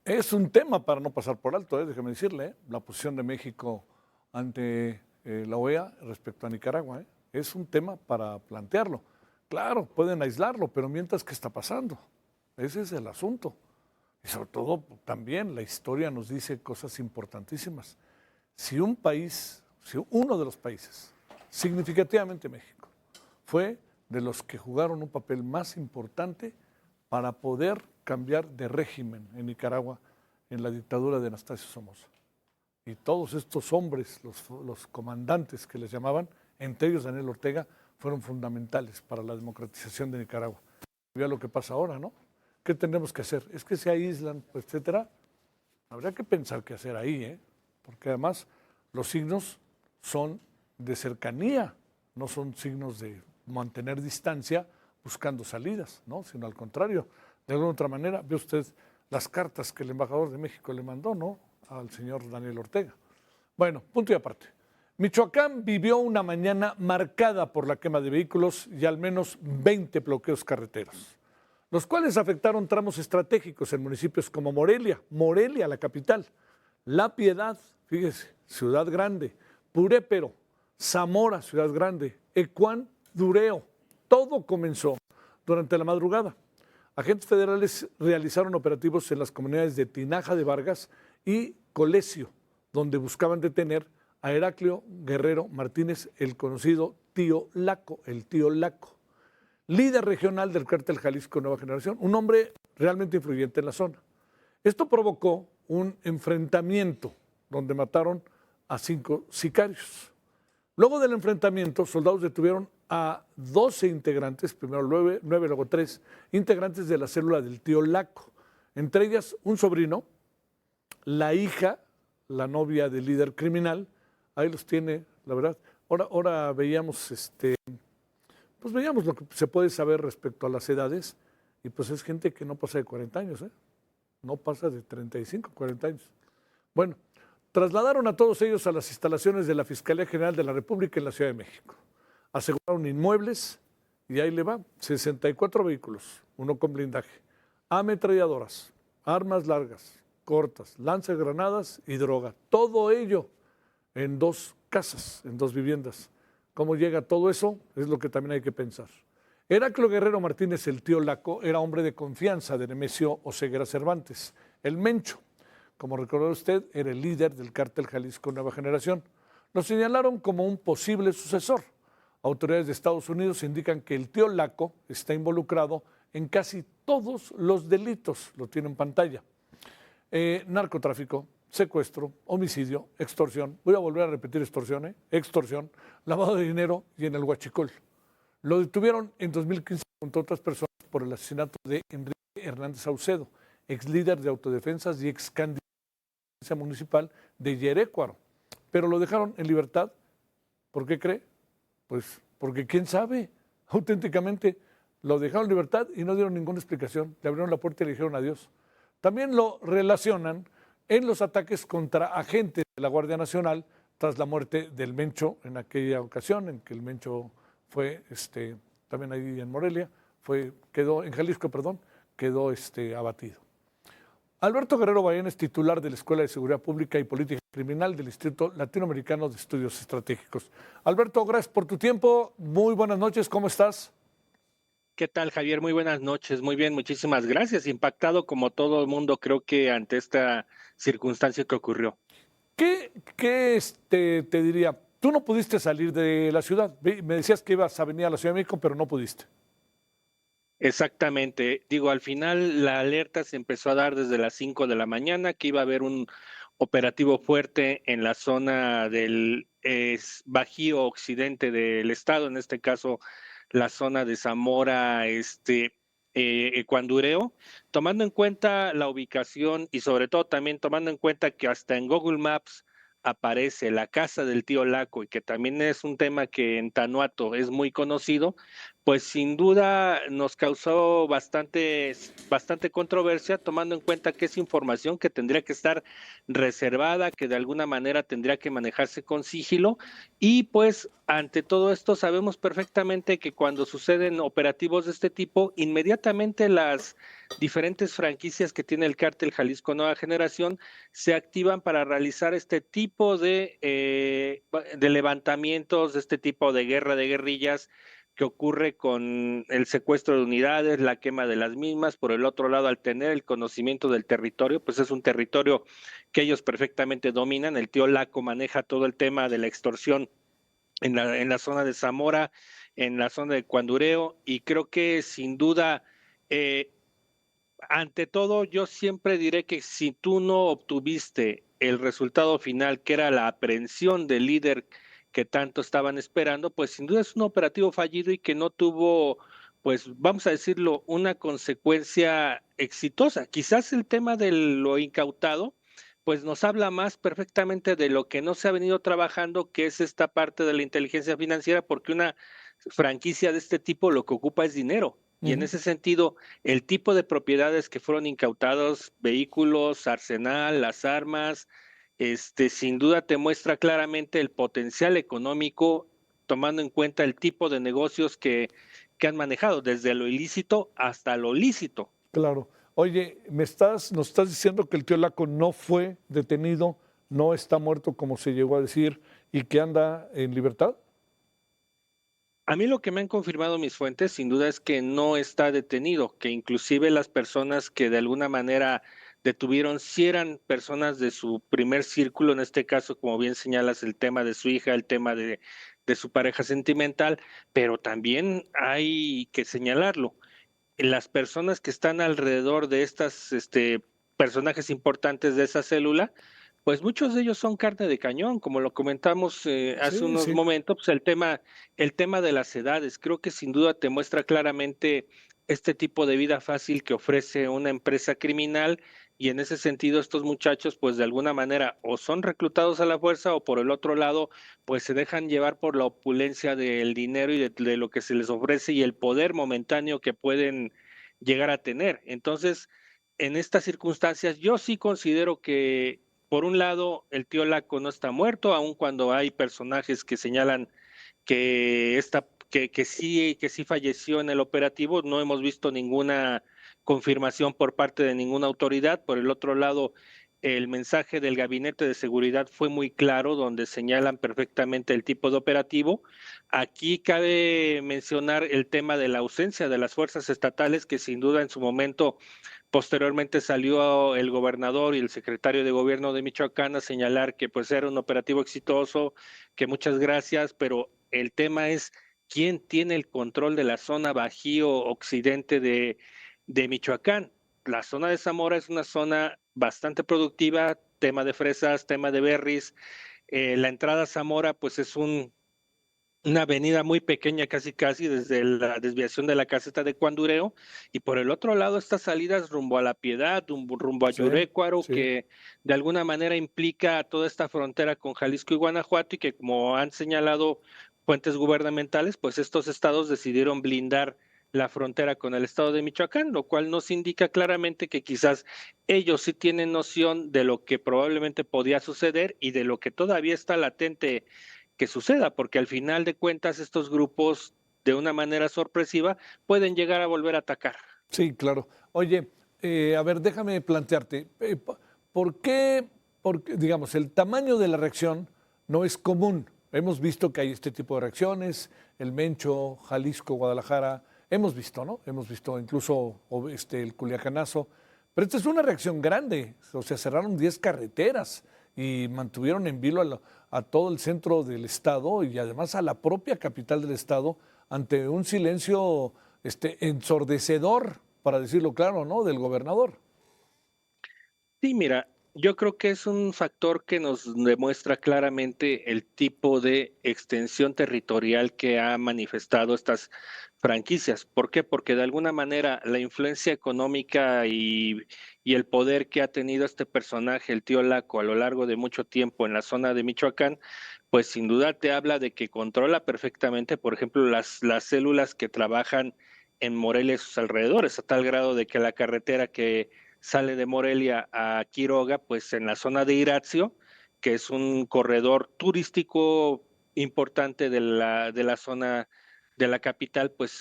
Es un tema para no pasar por alto, déjeme decirle, la posición de México ante la OEA respecto a Nicaragua. Es un tema para plantearlo. Claro, pueden aislarlo, pero mientras, ¿qué está pasando? Ese es el asunto. Y sobre todo, también la historia nos dice cosas importantísimas. Si un país, si uno de los países, significativamente México, fue de los que jugaron un papel más importante para poder cambiar de régimen en Nicaragua en la dictadura de Anastasio Somoza. Y todos estos hombres, los comandantes que les llamaban, entre ellos Daniel Ortega, fueron fundamentales para la democratización de Nicaragua. Vea lo que pasa ahora, ¿no? ¿Qué tenemos que hacer? Es que se aíslan, etcétera. Habría que pensar qué hacer ahí, ¿eh? Porque además los signos son de cercanía, no son signos de mantener distancia buscando salidas, ¿no? Sino al contrario. De alguna otra manera, ve usted las cartas que el embajador de México le mandó, ¿no? Al señor Daniel Ortega. Bueno, punto y aparte. Michoacán vivió una mañana marcada por la quema de vehículos y al menos 20 bloqueos carreteros, los cuales afectaron tramos estratégicos en municipios como Morelia, la capital, La Piedad, fíjese, Ciudad Grande, Purépero, Zamora, Ciudad Grande, Ecuán, Dureo. Todo comenzó durante la madrugada. Agentes federales realizaron operativos en las comunidades de Tinaja de Vargas y Colesio, donde buscaban detener a Heraclio Guerrero Martínez, el conocido Tío Laco, el Tío Laco, líder regional del cártel Jalisco Nueva Generación, un hombre realmente influyente en la zona. Esto provocó un enfrentamiento donde mataron a 5 sicarios. Luego del enfrentamiento, soldados detuvieron a 12 integrantes, primero 9, luego 3 integrantes de la célula del Tío Laco, entre ellas un sobrino, la hija, la novia del líder criminal. Ahí los tiene, la verdad. Ahora veíamos, pues veíamos lo que se puede saber respecto a las edades, y pues es gente que no pasa de 40 años, ¿eh? No pasa de 35, 40 años. Bueno, trasladaron a todos ellos a las instalaciones de la Fiscalía General de la República en la Ciudad de México. Aseguraron inmuebles y ahí le va, 64 vehículos, uno con blindaje, ametralladoras, armas largas, cortas, lanzagranadas y droga. Todo ello en 2 casas, en 2 viviendas. ¿Cómo llega todo eso? Es lo que también hay que pensar. Heraclio Guerrero Martínez, el Tío Laco, era hombre de confianza de Nemesio Oseguera Cervantes, el Mencho. Como recordó usted, era el líder del cártel Jalisco Nueva Generación. Lo señalaron como un posible sucesor. Autoridades de Estados Unidos indican que el Tío Laco está involucrado en casi todos los delitos, lo tiene en pantalla. Narcotráfico, secuestro, homicidio, extorsión, voy a volver a repetir extorsión, extorsión, lavado de dinero y en el huachicol. Lo detuvieron en 2015 junto a otras personas por el asesinato de Enrique Hernández Saucedo, ex líder de autodefensas y ex candidato municipal de Jerecuaro, pero lo dejaron en libertad. ¿Por qué cree? Pues porque quién sabe, auténticamente lo dejaron en libertad y no dieron ninguna explicación, le abrieron la puerta y le dijeron adiós. También lo relacionan en los ataques contra agentes de la Guardia Nacional tras la muerte del Mencho en aquella ocasión en que el Mencho fue, también ahí en Morelia, quedó en Jalisco, perdón, quedó abatido. Alberto Guerrero Ballén es titular de la Escuela de Seguridad Pública y Política Criminal del Instituto Latinoamericano de Estudios Estratégicos. Alberto, gracias por tu tiempo. Muy buenas noches, ¿cómo estás? ¿Qué tal, Javier? Muy buenas noches. Muy bien, muchísimas gracias. Impactado como todo el mundo, creo que ante esta circunstancia que ocurrió. ¿Qué te diría? Tú no pudiste salir de la ciudad. Me decías que ibas a venir a la Ciudad de México, pero no pudiste. Exactamente. Digo, al final la alerta se empezó a dar desde las 5 de la mañana, que iba a haber un operativo fuerte en la zona del Bajío Occidente del estado, en este caso la zona de Zamora, Ecuandureo, tomando en cuenta la ubicación y sobre todo también tomando en cuenta que hasta en Google Maps aparece la casa del tío Laco y que también es un tema que en Tanuato es muy conocido, pues sin duda nos causó bastante controversia, tomando en cuenta que es información que tendría que estar reservada, que de alguna manera tendría que manejarse con sigilo. Y pues ante todo esto sabemos perfectamente que cuando suceden operativos de este tipo, inmediatamente las diferentes franquicias que tiene el cártel Jalisco Nueva Generación se activan para realizar este tipo de levantamientos, de este tipo de guerra de guerrillas que ocurre con el secuestro de unidades, la quema de las mismas. Por el otro lado, al tener el conocimiento del territorio, pues es un territorio que ellos perfectamente dominan. El tío Laco maneja todo el tema de la extorsión en la zona de Zamora, en la zona de Cuandureo, y creo que sin duda, eh, ante todo, yo siempre diré que si tú no obtuviste el resultado final, que era la aprehensión del líder que tanto estaban esperando, pues sin duda es un operativo fallido y que no tuvo, pues vamos a decirlo, una consecuencia exitosa. Quizás el tema de lo incautado, pues nos habla más perfectamente de lo que no se ha venido trabajando, que es esta parte de la inteligencia financiera, porque una franquicia de este tipo lo que ocupa es dinero. Y en Ujú. ese sentido, el tipo de propiedades que fueron incautados, vehículos, arsenal, las armas, sin duda te muestra claramente el potencial económico, tomando en cuenta el tipo de negocios que han manejado, desde lo ilícito hasta lo lícito. Claro. Oye, nos estás diciendo que el tío Laco no fue detenido, no está muerto como se llegó a decir y que anda en libertad. A mí lo que me han confirmado mis fuentes, sin duda, es que no está detenido, que inclusive las personas que de alguna manera detuvieron, si eran personas de su primer círculo, en este caso, como bien señalas, el tema de su hija, el tema de su pareja sentimental, pero también hay que señalarlo, las personas que están alrededor de estas personajes importantes de esa célula, pues muchos de ellos son carne de cañón, como lo comentamos hace Sí, unos sí. momentos, pues el tema de las edades, creo que sin duda te muestra claramente este tipo de vida fácil que ofrece una empresa criminal, y en ese sentido estos muchachos pues de alguna manera o son reclutados a la fuerza, o por el otro lado pues se dejan llevar por la opulencia del dinero y de lo que se les ofrece y el poder momentáneo que pueden llegar a tener. Entonces, en estas circunstancias, yo sí considero que, por un lado, el tío Laco no está muerto, aun cuando hay personajes que señalan que sí falleció en el operativo. No hemos visto ninguna confirmación por parte de ninguna autoridad. Por el otro lado, el mensaje del Gabinete de Seguridad fue muy claro, donde señalan perfectamente el tipo de operativo. Aquí cabe mencionar el tema de la ausencia de las fuerzas estatales, que sin duda en su momento, posteriormente salió el gobernador y el secretario de gobierno de Michoacán a señalar que pues era un operativo exitoso, que muchas gracias, pero el tema es quién tiene el control de la zona bajío occidente de Michoacán. La zona de Zamora es una zona bastante productiva, tema de fresas, tema de berries. La entrada a Zamora pues es una avenida muy pequeña, casi casi desde la desviación de la caseta de Cuandureo, y por el otro lado estas salidas rumbo a La Piedad, rumbo a Sí, Yurécuaro, sí. que de alguna manera implica toda esta frontera con Jalisco y Guanajuato, y que, como han señalado fuentes gubernamentales, pues estos estados decidieron blindar la frontera con el estado de Michoacán, lo cual nos indica claramente que quizás ellos sí tienen noción de lo que probablemente podía suceder y de lo que todavía está latente que suceda, porque al final de cuentas estos grupos, de una manera sorpresiva, pueden llegar a volver a atacar. Sí, claro. Oye, a ver, déjame plantearte, ¿por qué, digamos, el tamaño de la reacción no es común? Hemos visto que hay este tipo de reacciones, el Mencho, Jalisco, Guadalajara, hemos visto, ¿no? Hemos visto incluso el Culiacanazo, pero esta es una reacción grande, o sea, cerraron 10 carreteras y mantuvieron en vilo a todo el centro del estado y además a la propia capital del estado ante un silencio ensordecedor, para decirlo claro, ¿no? Del gobernador. Sí, mira, yo creo que es un factor que nos demuestra claramente el tipo de extensión territorial que ha manifestado estas franquicias. ¿Por qué? Porque de alguna manera la influencia económica y el poder que ha tenido este personaje, el tío Laco, a lo largo de mucho tiempo en la zona de Michoacán, pues sin duda te habla de que controla perfectamente, por ejemplo, las células que trabajan en Morelia y sus alrededores, a tal grado de que la carretera que sale de Morelia a Quiroga, pues en la zona de Iratzio, que es un corredor turístico importante de la zona de la capital, pues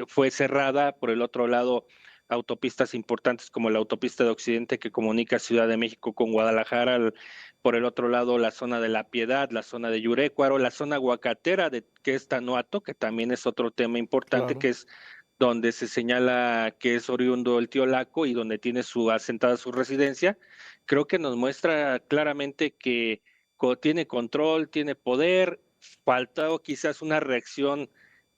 fue cerrada. Por el otro lado, autopistas importantes como la autopista de Occidente que comunica Ciudad de México con Guadalajara, por el otro lado la zona de La Piedad, la zona de Yurecuaro, la zona aguacatera que es Tanuato, que también es otro tema importante, Claro. que es donde se señala que es oriundo el tío Laco y donde tiene asentada su residencia. Creo que nos muestra claramente que tiene control, tiene poder. Faltó quizás una reacción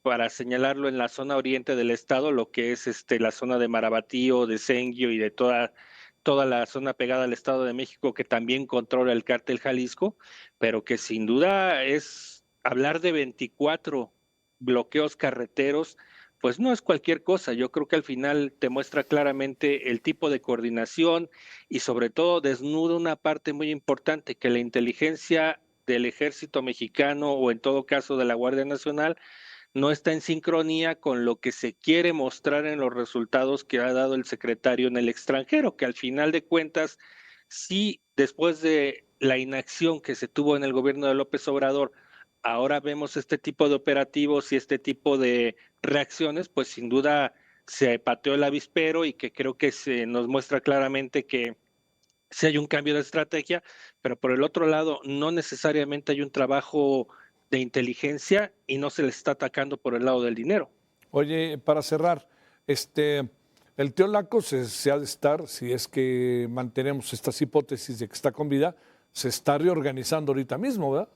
para señalarlo en la zona oriente del estado, lo que es la zona de Marabatío, de Senguio y de toda la zona pegada al Estado de México, que también controla el cártel Jalisco, pero que sin duda es hablar de 24 bloqueos carreteros, pues no es cualquier cosa. Yo creo que al final te muestra claramente el tipo de coordinación y sobre todo desnuda una parte muy importante, que la inteligencia del ejército mexicano o en todo caso de la Guardia Nacional no está en sincronía con lo que se quiere mostrar en los resultados que ha dado el secretario en el extranjero, que al final de cuentas, sí, después de la inacción que se tuvo en el gobierno de López Obrador, ahora vemos este tipo de operativos y este tipo de reacciones, pues sin duda se pateó el avispero y que creo que se nos muestra claramente que sí hay un cambio de estrategia, pero por el otro lado, no necesariamente hay un trabajo de inteligencia y no se le está atacando por el lado del dinero. Oye, para cerrar, el tío Laco se ha de estar, si es que mantenemos estas hipótesis de que está con vida, se está reorganizando ahorita mismo, ¿verdad?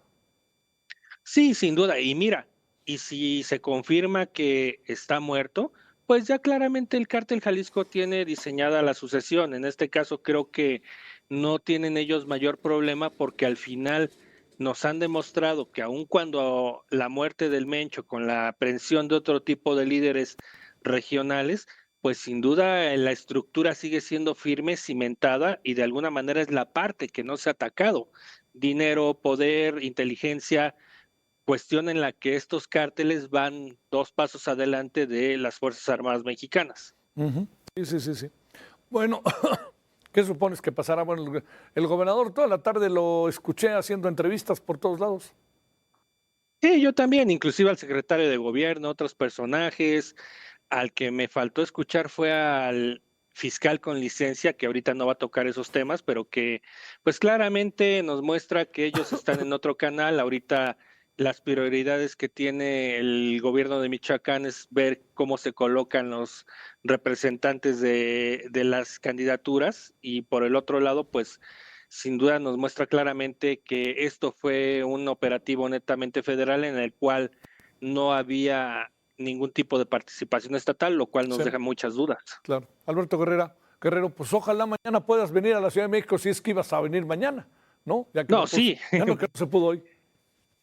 Sí, sin duda. Y mira, y si se confirma que está muerto, pues ya claramente el cártel Jalisco tiene diseñada la sucesión. En este caso creo que no tienen ellos mayor problema porque al final nos han demostrado que aun cuando la muerte del Mencho con la aprehensión de otro tipo de líderes regionales, pues sin duda la estructura sigue siendo firme, cimentada y de alguna manera es la parte que no se ha atacado. Dinero, poder, inteligencia, cuestión en la que estos cárteles van dos pasos adelante de las Fuerzas Armadas mexicanas. Ujú. Sí, sí, sí, sí. Bueno, ¿qué supones que pasará? Bueno, el gobernador toda la tarde lo escuché haciendo entrevistas por todos lados. Sí, yo también, inclusive al secretario de gobierno, otros personajes. Al que me faltó escuchar fue al fiscal con licencia, que ahorita no va a tocar esos temas, pero que pues claramente nos muestra que ellos están en otro canal. Ahorita las prioridades que tiene el gobierno de Michoacán es ver cómo se colocan los representantes de las candidaturas y por el otro lado, pues sin duda nos muestra claramente que esto fue un operativo netamente federal en el cual no había ningún tipo de participación estatal, lo cual nos Sí, deja muchas dudas. claro. Alberto Guerrero, pues ojalá mañana puedas venir a la Ciudad de México si es que ibas a venir mañana, ¿no? Ya que No, sí, ya no, que no se pudo hoy.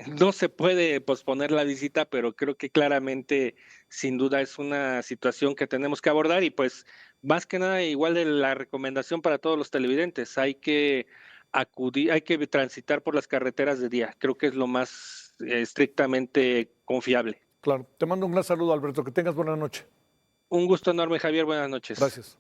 no se puede posponer la visita, pero creo que claramente, sin duda, es una situación que tenemos que abordar y pues más que nada, igual de la recomendación para todos los televidentes, hay que acudir, hay que transitar por las carreteras de día, creo que es lo más estrictamente confiable. Claro. Te mando un gran saludo, Alberto. Que tengas buena noche. Un gusto enorme, Javier, buenas noches. Gracias.